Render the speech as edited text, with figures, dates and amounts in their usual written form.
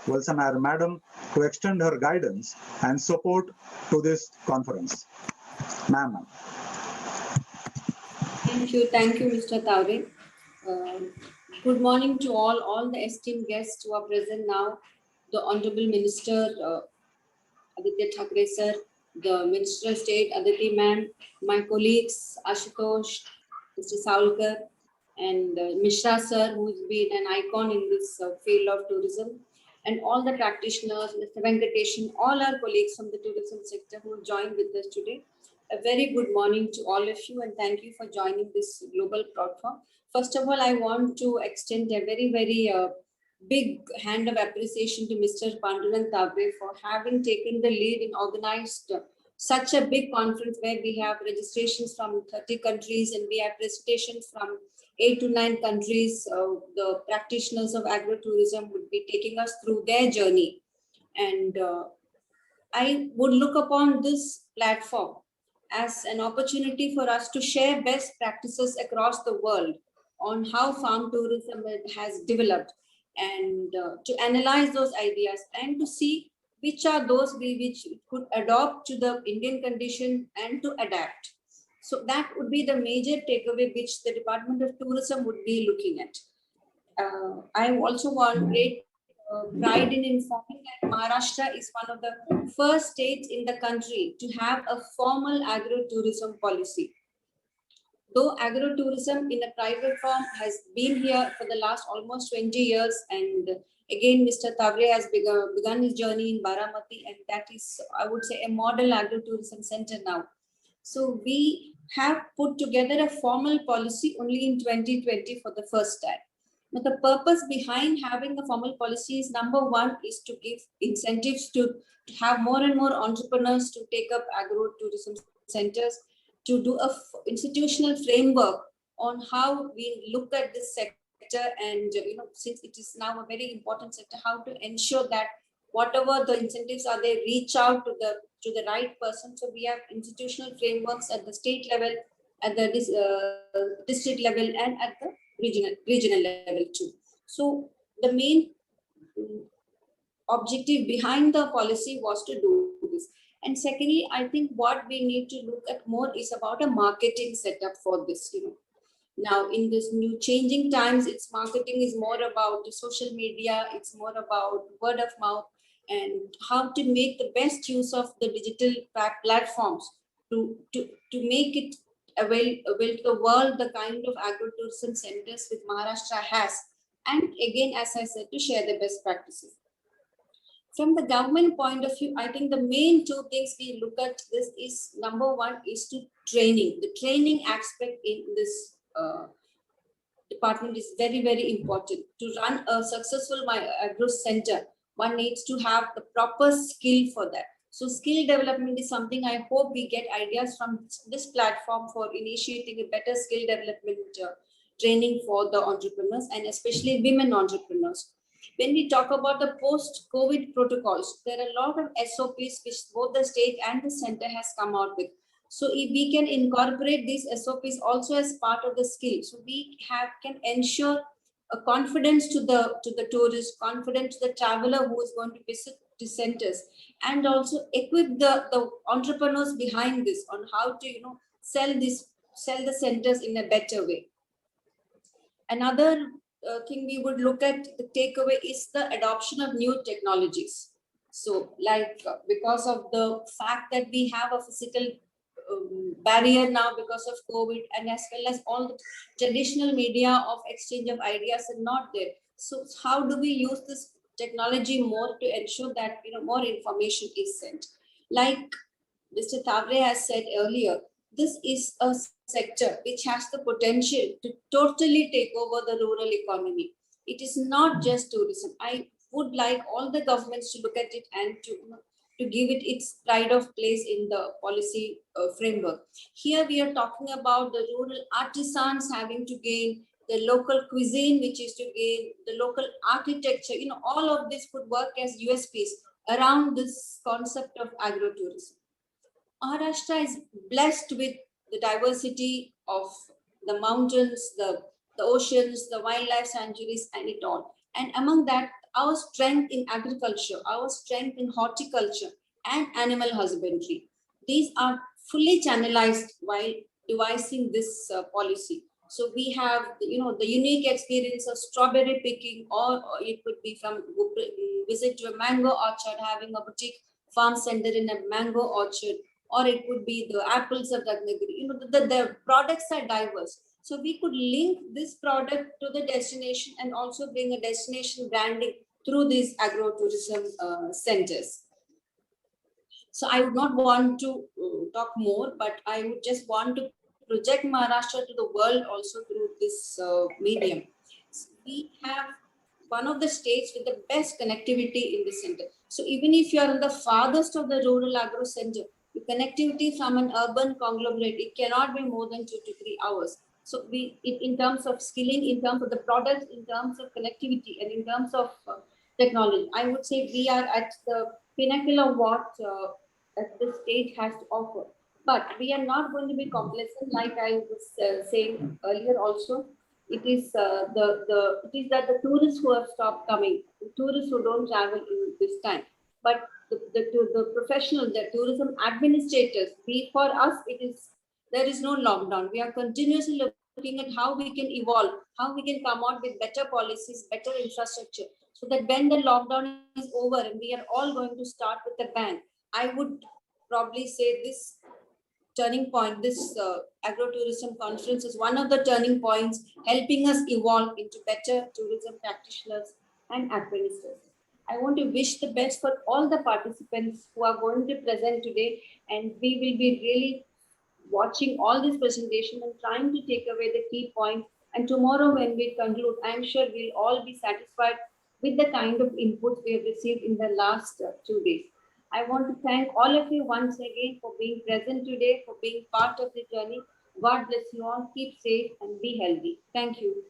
Valsa Nair Madam to extend her guidance and support to this conference. Ma'am. Thank you, Mr. Taure. Good morning to all the esteemed guests who are present now. The Honorable Minister Aditya Thackeray sir, the Minister of State Aditi ma'am, my colleagues Ashutosh, Mr. Saulkar, and Mishra sir, who's been an icon in this field of tourism, and all the practitioners, Mr. Venkateshan, all our colleagues from the tourism sector who joined with us today. A very good morning to all of you, and thank you for joining this global platform. First of all, I want to extend a very big hand of appreciation to Mr. Pandurang Tagre for having taken the lead in organized such a big conference where we have registrations from 30 countries and we have presentations from 8 to 9 countries. The practitioners of agritourism would be taking us through their journey. And I would look upon this platform as an opportunity for us to share best practices across the world on how farm tourism has developed, and to analyze those ideas and to see which are those which could adopt to the Indian condition and to adapt. So that would be the major takeaway which the Department of Tourism would be looking at. I also want great pride in informing that Maharashtra is one of the first states in the country to have a formal agro-tourism policy. Though agro-tourism in a private form has been here for the last almost 20 years, and again, Mr. Tagre has begun his journey in Baramati, and that is, I would say, a model agro-tourism center now. So we have put together a formal policy only in 2020 for the first time. But the purpose behind having a formal policy is, number one, is to give incentives to have more and more entrepreneurs to take up agro-tourism centers, to do a institutional framework on how we look at this sector, and since it is now a very important sector, how to ensure that whatever the incentives are, they reach out to the right person. So we have institutional frameworks at the state level, at the district level, and at the regional level too. So the main objective behind the policy was to do this. And secondly, I think what we need to look at more is about a marketing setup for this. Now in this new changing times, its marketing is more about the social media, it's more about word of mouth, and how to make the best use of the digital platforms to make it available to the world, the kind of agro-tourism centers which Maharashtra has. And again, as I said, to share the best practices. From the government point of view, I think the main two things we look at this is, number one is to training. The training aspect in this department is very important. To run a successful agro center, one needs to have the proper skill for that. So skill development is something I hope we get ideas from this platform for initiating a better skill development training for the entrepreneurs, and especially women entrepreneurs. When we talk about the post-COVID protocols, there are a lot of SOPs which both the state and the center has come out with. So if we can incorporate these SOPs also as part of the skill, so we can ensure a confidence to the tourist, confidence to the traveler who is going to visit the centers, and also equip the entrepreneurs behind this on how to sell the centers in a better way. Another thing we would look at, the takeaway, is the adoption of new technologies. So because of the fact that we have a physical barrier now because of COVID, and as well as all the traditional media of exchange of ideas are not there. So how do we use this technology more to ensure that more information is sent? Like Mr. Tagre has said earlier, this is a sector which has the potential to totally take over the rural economy. It is not just tourism. I would like all the governments to look at it and to give it its pride of place in the policy framework. Here we are talking about the rural artisans having to gain, the local cuisine which is to gain, the local architecture, all of this would work as USPs around this concept of agro-tourism. Maharashtra is blessed with the diversity of the mountains, the oceans, the wildlife sanctuaries, and it all. And among that, our strength in agriculture, our strength in horticulture and animal husbandry. These are fully channelized while devising this policy. So we have, the unique experience of strawberry picking, or it could be from visit to a mango orchard, having a boutique farm center in a mango orchard, or it could be the apples of Ragnagiri. The products are diverse. So we could link this product to the destination and also bring a destination branding through these agrotourism centers. So I would not want to talk more, but I would just want to project Maharashtra to the world also through this medium. We have one of the states with the best connectivity in the center. So even if you are in the farthest of the rural agro center, the connectivity from an urban conglomerate, it cannot be more than 2 to 3 hours. So in terms of skilling, in terms of the products, in terms of connectivity, and in terms of technology, I would say we are at the pinnacle of what the state has to offer. But we are not going to be complacent, like I was saying earlier. Also, it is it is that the tourists who have stopped coming, the tourists who don't travel in this time, but the professional, the tourism administrators. For us, there is no lockdown. We are continuously looking at how we can evolve, how we can come out with better policies, better infrastructure, so that when the lockdown is over and we are all going to start with a bang, I would probably say this turning point, this agrotourism conference is one of the turning points, helping us evolve into better tourism practitioners and administrators. I want to wish the best for all the participants who are going to present today, and we will be really watching all this presentation and trying to take away the key points. And tomorrow when we conclude, I'm sure we'll all be satisfied with the kind of inputs we have received in the last 2 days. I want to thank all of you once again for being present today, for being part of the journey. God bless you all. Keep safe and be healthy. Thank you.